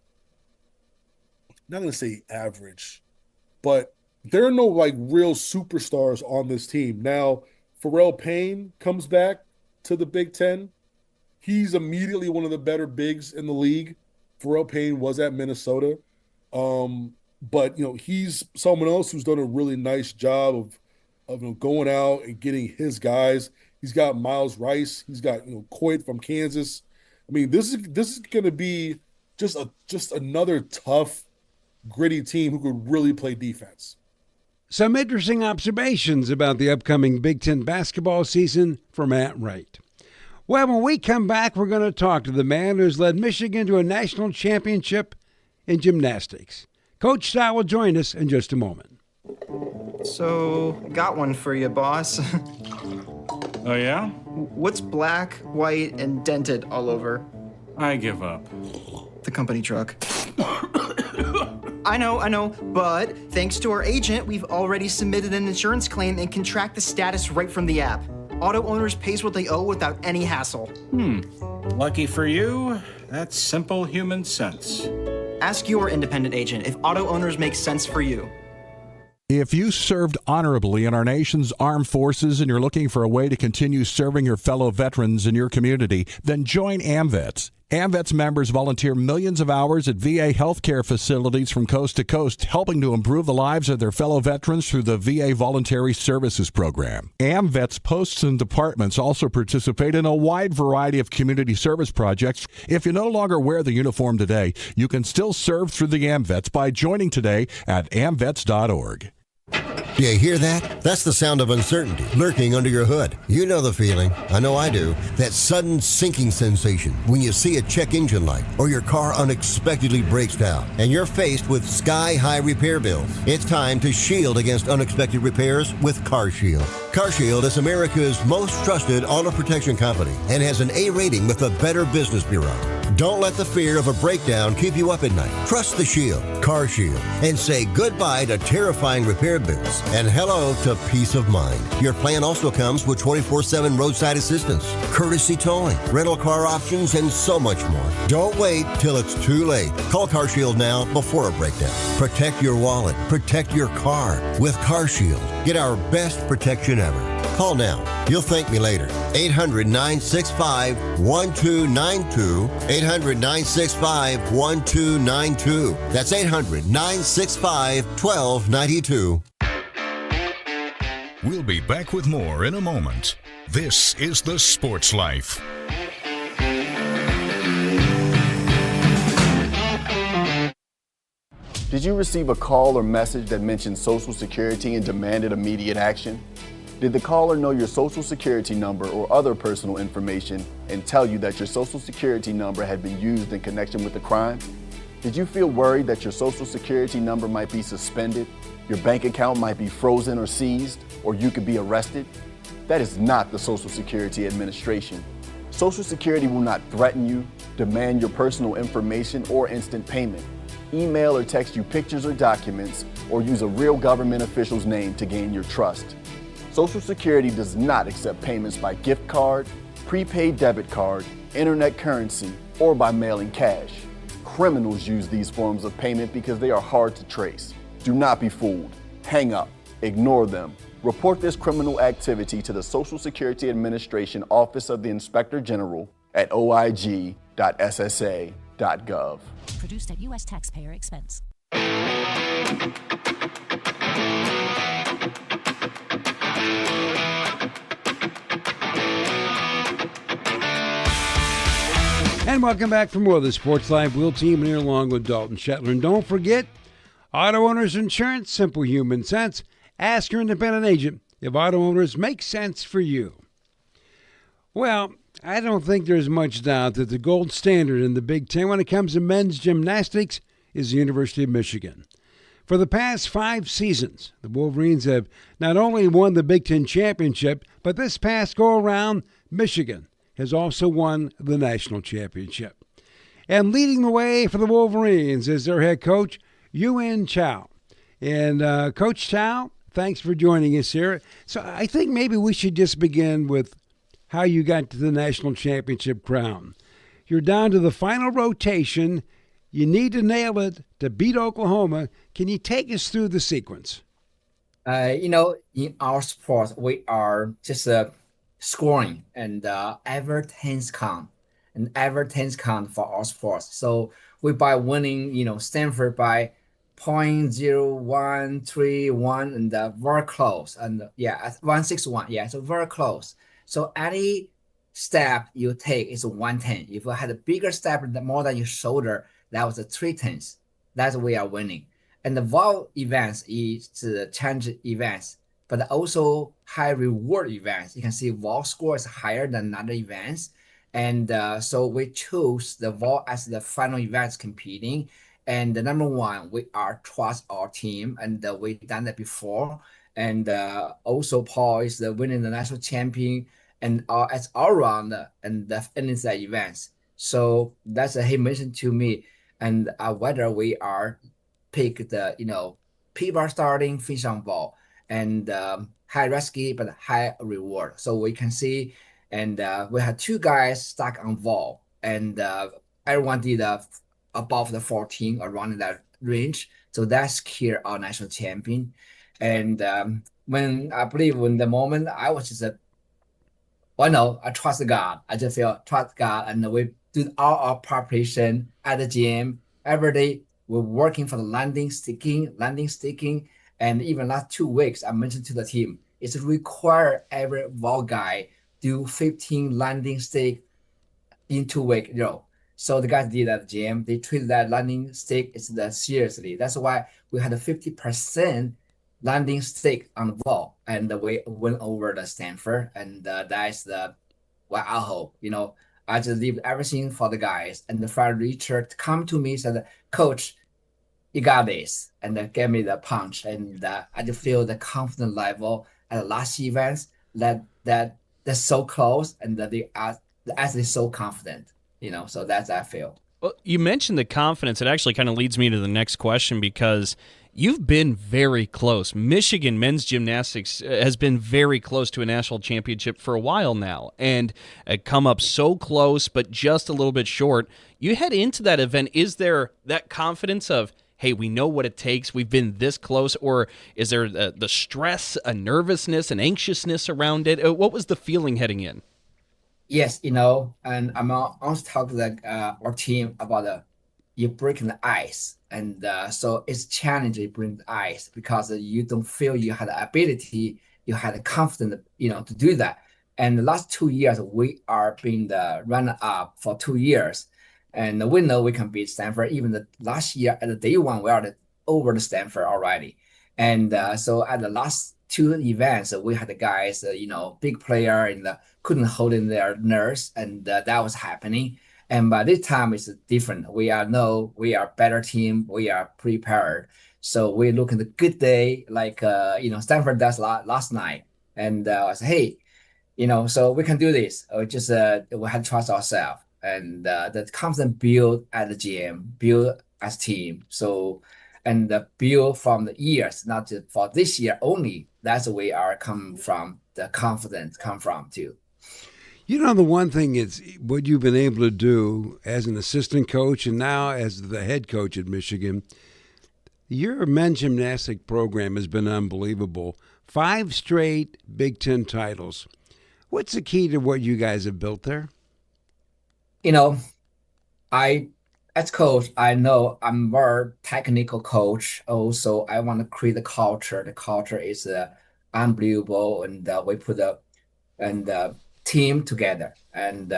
I'm not going to say average, but there are no like real superstars on this team. Now, Pharrell Payne comes back to the Big Ten. He's immediately one of the better bigs in the league. Pharrell Payne was at Minnesota. But, he's someone else who's done a really nice job of going out and getting his guys. He's got Miles Rice. He's got, Coit from Kansas. I mean, this is going to be just another tough, gritty team who could really play defense. Some interesting observations about the upcoming Big Ten basketball season from Ant Wright. Well, when we come back, we're going to talk to the man who's led Michigan to a national championship in gymnastics. Coach Xiao will join us in just a moment. So, got one for you, boss. Oh, yeah? What's black, white, and dented all over? I give up. The company truck. I know, but thanks to our agent, we've already submitted an insurance claim and can track the status right from the app. Auto owners pays what they owe without any hassle. Lucky for you, that's simple human sense. Ask your independent agent if auto owners make sense for you. If you served honorably in our nation's armed forces and you're looking for a way to continue serving your fellow veterans in your community, then join AMVETS. AMVETS members volunteer millions of hours at VA healthcare facilities from coast to coast, helping to improve the lives of their fellow veterans through the VA Voluntary Services Program. AMVETS posts and departments also participate in a wide variety of community service projects. If you no longer wear the uniform today, you can still serve through the AMVETS by joining today at amvets.org. Do you hear that? That's the sound of uncertainty lurking under your hood. You know the feeling. I know I do. That sudden sinking sensation when you see a check engine light or your car unexpectedly breaks down and you're faced with sky-high repair bills. It's time to shield against unexpected repairs with CarShield. CarShield is America's most trusted auto protection company and has an A rating with the Better Business Bureau. Don't let the fear of a breakdown keep you up at night. Trust the Shield, Car Shield, and say goodbye to terrifying repair bills and hello to peace of mind. Your plan also comes with 24/7 roadside assistance, courtesy towing, rental car options, and so much more. Don't wait till it's too late. Call Car Shield now before a breakdown. Protect your wallet. Protect your car with Car Shield. Get our best protection ever. Call now. You'll thank me later. 800-965-1292. 800-965-1292. That's 800-965-1292. We'll be back with more in a moment. This is The Sports Life. Did you receive a call or message that mentioned Social Security and demanded immediate action? Did the caller know your Social Security number or other personal information and tell you that your Social Security number had been used in connection with the crime? Did you feel worried that your Social Security number might be suspended, your bank account might be frozen or seized, or you could be arrested? That is not the Social Security Administration. Social Security will not threaten you, demand your personal information, or instant payment, email or text you pictures or documents, or use a real government official's name to gain your trust. Social Security does not accept payments by gift card, prepaid debit card, internet currency, or by mailing cash. Criminals use these forms of payment because they are hard to trace. Do not be fooled. Hang up. Ignore them. Report this criminal activity to the Social Security Administration Office of the Inspector General at oig.ssa.gov. Produced at U.S. taxpayer expense. And welcome back for more of the Sports Live. Will Team here along with Dalton Shetler. And don't forget, Auto Owners Insurance, simple human sense. Ask your independent agent if auto owners make sense for you. Well, I don't think there's much doubt that the gold standard in the Big Ten when it comes to men's gymnastics is the University of Michigan. For the past 5 seasons, the Wolverines have not only won the Big Ten championship, but this past go-around, Michigan has also won the national championship. And leading the way for the Wolverines is their head coach, Yuan Xiao. And Coach Xiao, thanks for joining us here. So I think maybe we should just begin with how you got to the national championship crown. You're down to the final rotation. You need to nail it to beat Oklahoma. Can you take us through the sequence? In our sport, we are just scoring and every 10s count and every 10s count for our sports. So we by winning, Stanford by 0.0131 and very close. And 161. Yeah, so very close. So any step you take is 110. If you had a bigger step more than your shoulder, that was a 3/10. That's we are winning. And the vault events is the challenge events, but also high reward events. You can see vault score is higher than other events. And so we chose the vault as the final events competing. And the number one, we are trust our team, and we've done that before. And also Paul is winning the national champion and as all round and the NSA events. So that's he mentioned to me, and whether we are pick the people starting fish on ball and high risky but high reward. So we can see, and we had 2 guys stuck on ball, and everyone did above the 14 around that range. So that's here our national champion. And when I believe in the moment, I was just I trust God. I just feel trust God, and we do all our preparation at the gym every day. We're working for the landing, sticking, and even last 2 weeks, I mentioned to the team, it's required every vault guy do 15 landing stick in 2 weeks. So the guys did at the gym. They treat that landing stick seriously. That's why we had a 50% landing stick on the ball, and we went over the Stanford, and that's what I hope. I just leave everything for the guys, and the Fred Richard come to me said, "Coach, you got this," and gave me the punch, and I just feel the confidence level at the last events that they're so close, and that they are actually so confident. So that's I feel. Well, you mentioned the confidence. It actually kind of leads me to the next question because you've been very close. Michigan men's gymnastics has been very close to a national championship for a while now and come up so close, but just a little bit short. You head into that event. Is there that confidence of, hey, we know what it takes, we've been this close, or is there the stress, a nervousness, an anxiousness around it? What was the feeling heading in? Yes, and I'm also talking to our team about you breaking the ice, and so it's challenging to break the ice because you don't feel you had the ability, you had the confidence, to do that. And the last 2 years, we are being the runner-up for 2 years, and we know we can beat Stanford. Even the last year at the day one, we are over the Stanford already. And so at the last 2 events, we had the guys, big player and couldn't hold in their nerves, and that was happening. And by this time, it's different. We are better team. We are prepared. So we look at the good day, like Stanford does last night, and I said, hey, so we can do this. We just we have to trust ourselves, and the confidence build at the gym, build as team. So and build from the years, not just for this year only. That's where we are come from. The confidence come from too. The one thing is what you've been able to do as an assistant coach and now as the head coach at Michigan. Your men's gymnastic program has been unbelievable. 5 straight Big Ten titles. What's the key to what you guys have built there? As coach, I know I'm very technical coach. Also, I want to create the culture. The culture is unbelievable, and we put the team together. And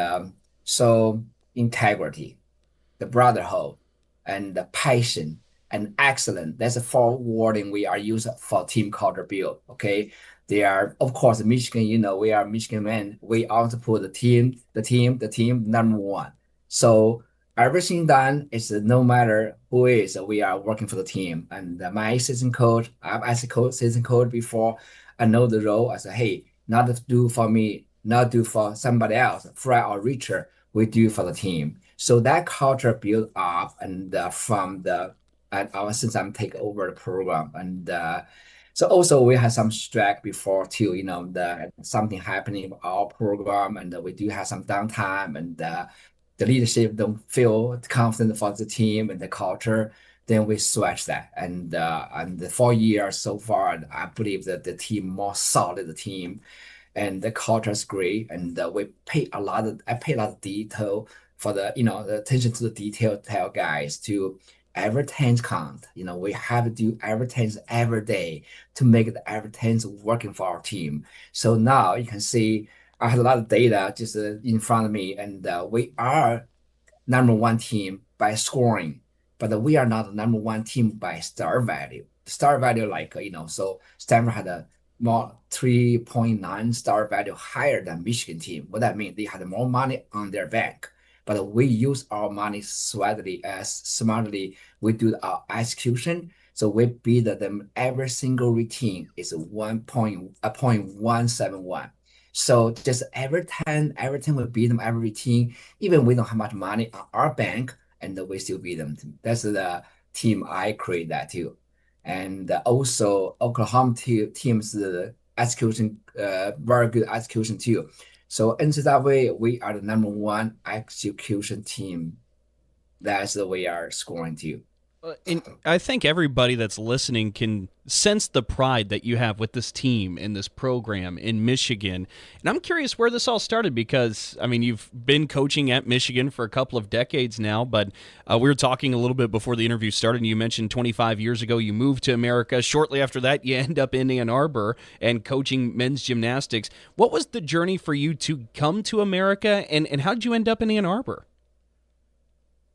so integrity, the brotherhood, and the passion, and excellence. That's a 4 wording we are using for team culture build. Okay, they are, of course, Michigan. We are Michigan men. We also put the team number one. So everything done is no matter who is, we are working for the team. And my assistant coach, I've assistant coach before, I know the role. I say, hey, not to do for me, not do for somebody else, Fred or Richard, we do for the team. So that culture built up, and since I'm taking over the program, and so also we had some strike before too. Something happening in our program, and we do have some downtime, and the leadership don't feel confident for the team and the culture, then we switch that. And the 4 years so far, I believe that the team more solid, the team, and the culture is great. And I pay a lot of detail for the attention to the detail, tell guys to every tense count. We have to do every tense every day to make the every tense working for our team. So now you can see I had a lot of data just in front of me, and we are number 1 team by scoring, but we are not the number 1 team by star value. Star value, so Stanford had a more 3.9 star value higher than Michigan team. What that means, they had more money on their bank, but we use our money smartly. We do our execution. So we beat them every single routine is 0.171. So just every time we beat them every routine, even we don't have much money on our bank, and we still beat them. That's the team I create that too. And also Oklahoma team's execution, very good execution too. So in that way, we are the number 1 execution team. That's the way we are scoring too. And I think everybody that's listening can sense the pride that you have with this team and this program in Michigan. And I'm curious where this all started because, you've been coaching at Michigan for a couple of decades now, but we were talking a little bit before the interview started, and you mentioned 25 years ago you moved to America. Shortly after that, you end up in Ann Arbor and coaching men's gymnastics. What was the journey for you to come to America, and how did you end up in Ann Arbor?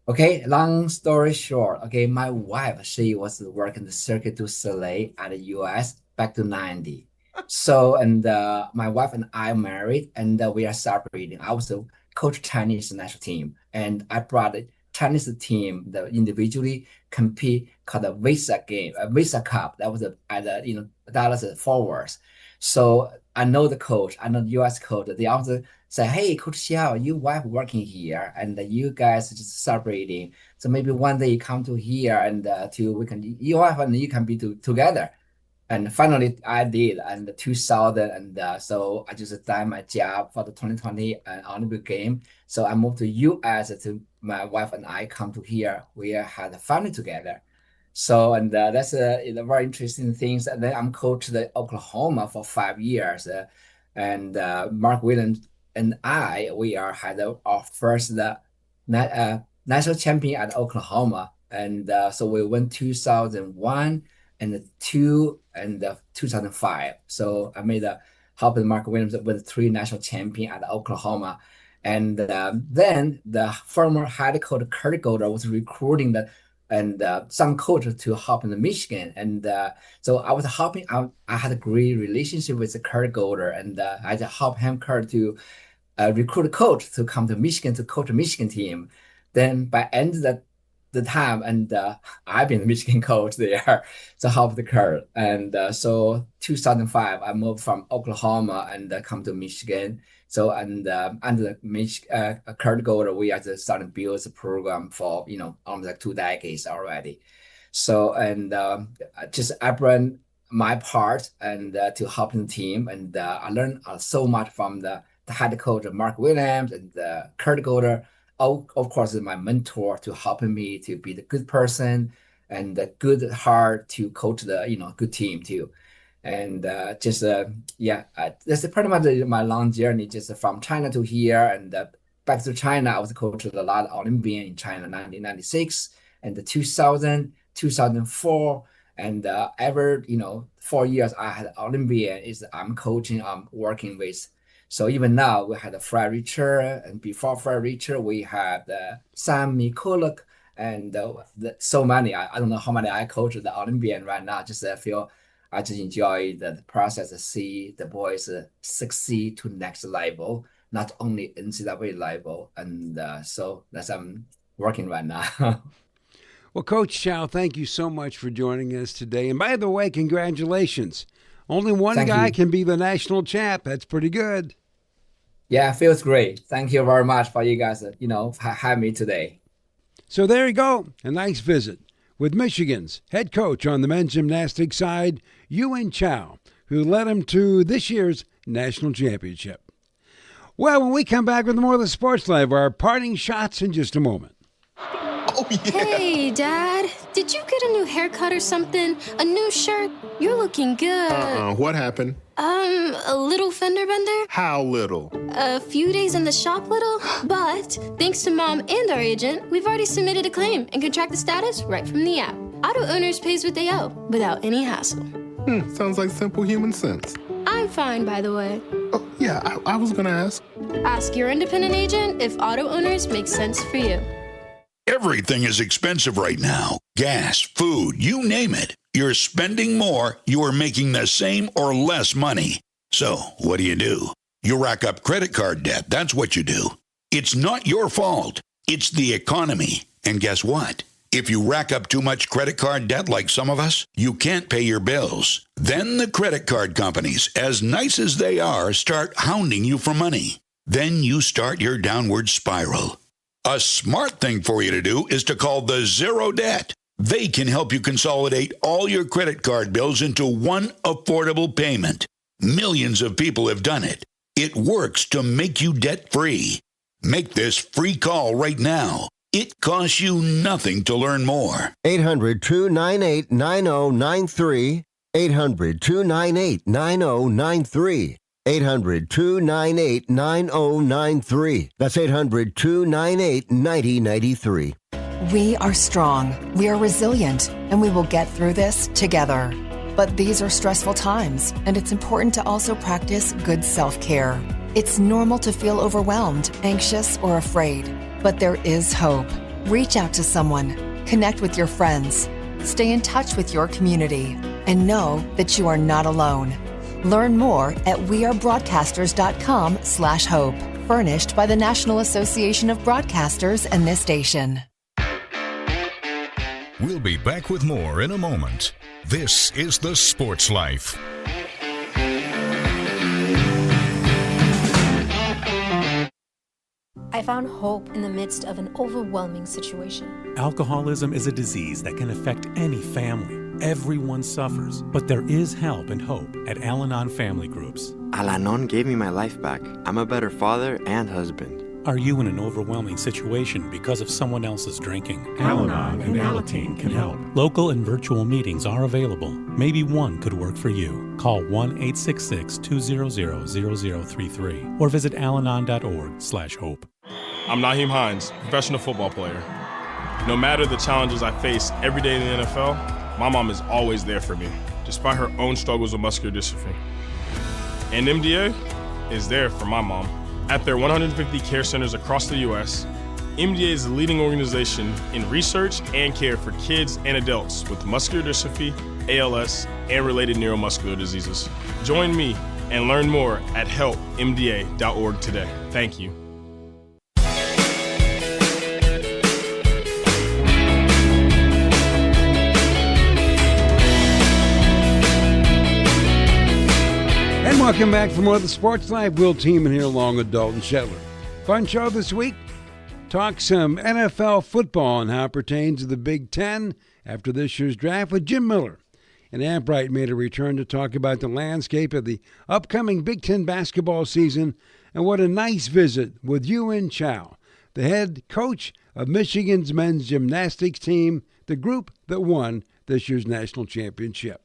Okay, long story short, my wife, she was working the Circuit du Soleil at the U.S. back to 90. So, and my wife and I married, and we are celebrating. I was a coach Chinese national team, and I brought the Chinese team that individually compete called the Visa game, a Visa Cup. That was at Dallas Forwards. So I know the coach, I know the U.S. coach. They also say, hey, Coach Xiao, your wife working here, and you guys just celebrating. So maybe one day you come to here and your wife and you can be together. And finally, I did, and 2000, and so I just done my job for the 2020 Olympic game. So I moved to U.S. to my wife and I come to here. We had a family together. So, and that's a very interesting thing. And then I'm coached at Oklahoma for 5 years, and Mark Williams and we had our first national champion at Oklahoma, and so we won 2001 and 2005. So I helped Mark Williams win 3 national champion at Oklahoma. And then the former head coach Kurt Golder was recruiting some coach to help in Michigan. And so I was helping out. I had a great relationship with Kurt Golder, and I just helped him, Kurt, to recruit a coach to come to Michigan to coach a Michigan team. Then by end of the time, and I've been the Michigan coach there, so help the Kurt. And so 2005, I moved from Oklahoma and come to Michigan. So under Kurt Golder, we had started to build a program for almost like 2 decades already. So and I bring my part and to help the team, and I learned so much from the head coach Mark Williams and Kurt Golder. Of course, my mentor to helping me to be the good person and the good heart to coach the good team too. And that's pretty much my long journey, just from China to here and back to China. I was coaching a lot of Olympian in China, 1996 and 2000, 2004, and every 4 years I had Olympian I'm coaching, I'm working with. So even now we had Fred Richer, and before Fred Richer we had Sam Mikulak, and so many. I don't know how many I coach the Olympian right now. I just enjoy the process to see the boys succeed to next level, not only NCAA level. And so that's I'm working right now. Well, Coach Xiao, thank you so much for joining us today. And by the way, congratulations. Only one guy can be the national champ. That's pretty good. Yeah, it feels great. Thank you very much for you guys, have me today. So there you go. A nice visit with Michigan's head coach on the men's gymnastics side, Yuan Xiao, who led him to this year's national championship. Well, when we come back with more of the Sports Live, our parting shots in just a moment. Oh, yeah. Hey, Dad. Did you get a new haircut or something? A new shirt? You're looking good. What happened? A little fender bender. How little? A few days in the shop little. But thanks to Mom and our agent, we've already submitted a claim and can track the status right from the app. Auto owners pays what they owe without any hassle. Sounds like simple human sense. I'm fine, by the way. Oh, yeah, I was going to ask. Ask your independent agent if auto owners make sense for you. Everything is expensive right now. Gas, food, you name it. You're spending more, you are making the same or less money. So, what do? You rack up credit card debt. That's what you do. It's not your fault. It's the economy. And guess what? If you rack up too much credit card debt like some of us, you can't pay your bills. Then the credit card companies, as nice as they are, start hounding you for money. Then you start your downward spiral. A smart thing for you to do is to call the Zero Debt. They can help you consolidate all your credit card bills into one affordable payment. Millions of people have done it. It works to make you debt-free. Make this free call right now. It costs you nothing to learn more. 800-298-9093. 800-298-9093. 800-298-9093. That's 800-298-9093. We are strong, we are resilient, and we will get through this together. But these are stressful times, and it's important to also practice good self-care. It's normal to feel overwhelmed, anxious, or afraid, but there is hope. Reach out to someone, connect with your friends, stay in touch with your community, and know that you are not alone. Learn more at wearebroadcasters.com/hope. Furnished by the National Association of Broadcasters and this station. We'll be back with more in a moment. This is The Sports Life. I found hope in the midst of an overwhelming situation. Alcoholism is a disease that can affect any family. Everyone suffers, but there is help and hope at Al-Anon Family Groups. Al-Anon gave me my life back. I'm a better father and husband. Are you in an overwhelming situation because of someone else's drinking? Al-Anon and Alateen can help. Local and virtual meetings are available. Maybe one could work for you. Call 1-866-200-0033 or visit alanon.org/hope. I'm Naheem Hines, professional football player. No matter the challenges I face every day in the NFL, my mom is always there for me, despite her own struggles with muscular dystrophy. And MDA is there for my mom. At their 150 care centers across the U.S., MDA is the leading organization in research and care for kids and adults with muscular dystrophy, ALS, and related neuromuscular diseases. Join me and learn more at helpmda.org today. Thank you. And welcome back for more of the Sports Live. Will Tiemann here along with Dalton Shetler. Fun show this week. Talk some NFL football and how it pertains to the Big Ten after this year's draft with Jim Miller. And Ant Wright made a return to talk about the landscape of the upcoming Big Ten basketball season and what a nice visit with Yuan Xiao, the head coach of Michigan's men's gymnastics team, the group that won this year's national championship.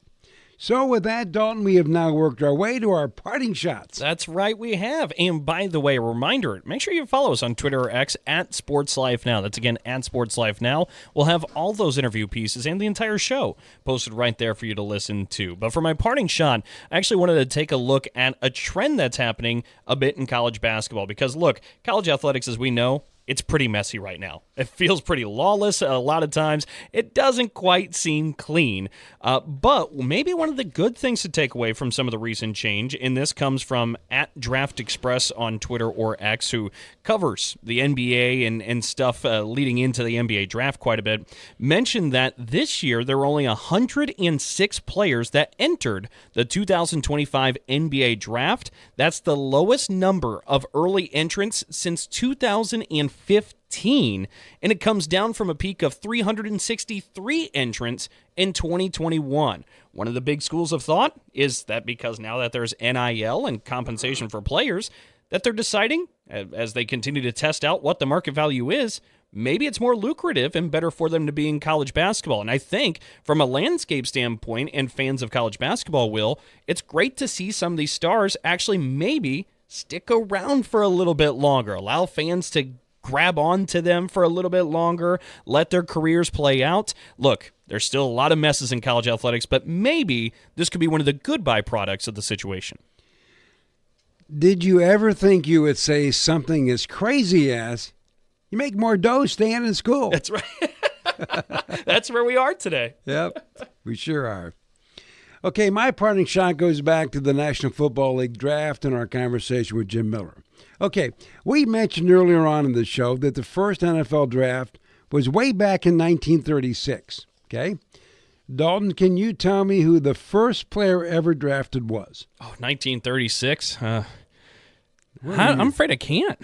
So with that, Dalton, we have now worked our way to our parting shots. That's right, we have. And by the way, a reminder, make sure you follow us on Twitter or X at SportsLifeNow. That's again at SportsLifeNow. We'll have all those interview pieces and the entire show posted right there for you to listen to. But for my parting shot, I actually wanted to take a look at a trend that's happening a bit in college basketball. Because look, college athletics, as we know, it's pretty messy right now. It feels pretty lawless a lot of times. It doesn't quite seem clean. But maybe one of the good things to take away from some of the recent change, and this comes from @DraftExpress on Twitter or X, who covers the NBA and stuff leading into the NBA draft quite a bit, mentioned that this year there were only 106 players that entered the 2025 NBA draft. That's the lowest number of early entrants since 2015, and it comes down from a peak of 363 entrants in 2021. One of the big schools of thought is that because now that there's NIL and compensation for players, that they're deciding, as they continue to test out what the market value is, maybe it's more lucrative and better for them to be in college basketball. And I think from a landscape standpoint and fans of college basketball, Will, it's great to see some of these stars actually maybe stick around for a little bit longer, allow fans to grab on to them for a little bit longer, let their careers play out. Look, there's still a lot of messes in college athletics, but maybe this could be one of the good byproducts of the situation. Did you ever think you would say something as crazy as, you make more dough staying in school? That's right. That's where we are today. Yep, we sure are. Okay, my parting shot goes back to the National Football League draft and our conversation with Jim Miller. Okay, we mentioned earlier on in the show that the first NFL draft was way back in 1936, okay? Dalton, can you tell me who the first player ever drafted was? Oh, 1936? I'm afraid I can't.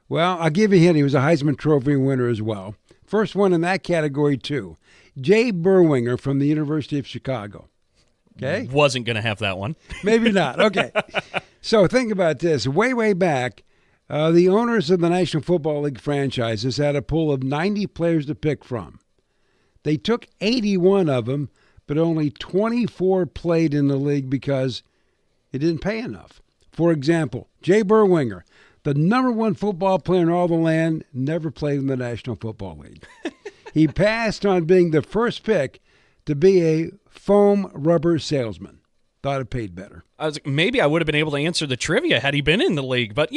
Well, I'll give you a hint. He was a Heisman Trophy winner as well. First one in that category, too. Jay Berwinger from the University of Chicago. Okay? Wasn't going to have that one. Maybe not. Okay. So think about this. Way back, the owners of the National Football League franchises had a pool of 90 players to pick from. They took 81 of them, but only 24 played in the league because it didn't pay enough. For example, Jay Berwinger, the number one football player in all the land, never played in the National Football League. He passed on being the first pick to be a foam rubber salesman. Thought it paid better. Maybe I would have been able to answer the trivia had he been in the league, but,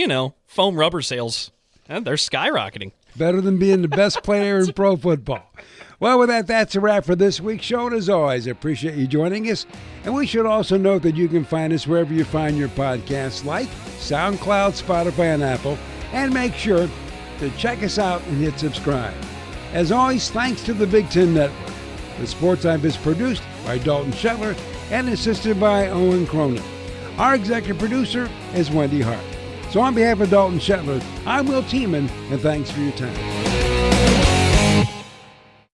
foam rubber sales, they're skyrocketing. Better than being the best player in pro football. Well, with that, that's a wrap for this week's show. And as always, I appreciate you joining us. And we should also note that you can find us wherever you find your podcasts, like SoundCloud, Spotify, and Apple. And make sure to check us out and hit subscribe. As always, thanks to the Big Ten Network. The Sports Live is produced by Dalton Shetler and assisted by Owen Cronin. Our executive producer is Wendy Hart. So on behalf of Dalton Shetler, I'm Will Tiemann, and thanks for your time.